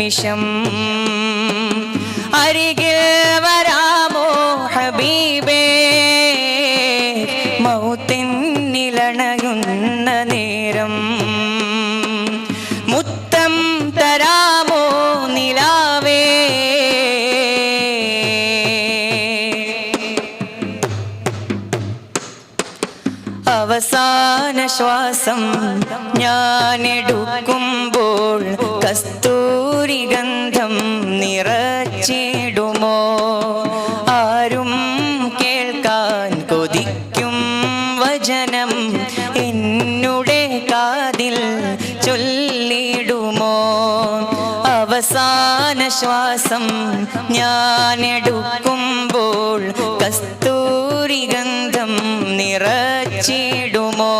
നിമിഷം അരികിൽ വരാമോ ഹബീബേ മൗത്തിനിലണയുന്ന നേരം മുത്തം തരാമോ നിലാവേ അവസാന ശ്വാസം ഞാനെടുക്കുമ്പോൾ കസ്തൂരി ഗന്ധം നിറച്ചിടുമോ ആരും കേൾക്കാൻ കൊതിക്കും വചനം എന്നുടെ കാതിൽ ചൊല്ലിടുമോ അവസാന ശ്വാസം ഞാനെടുക്കുമ്പോൾ കസ്തൂരി ഗന്ധം നിറച്ചിടുമോ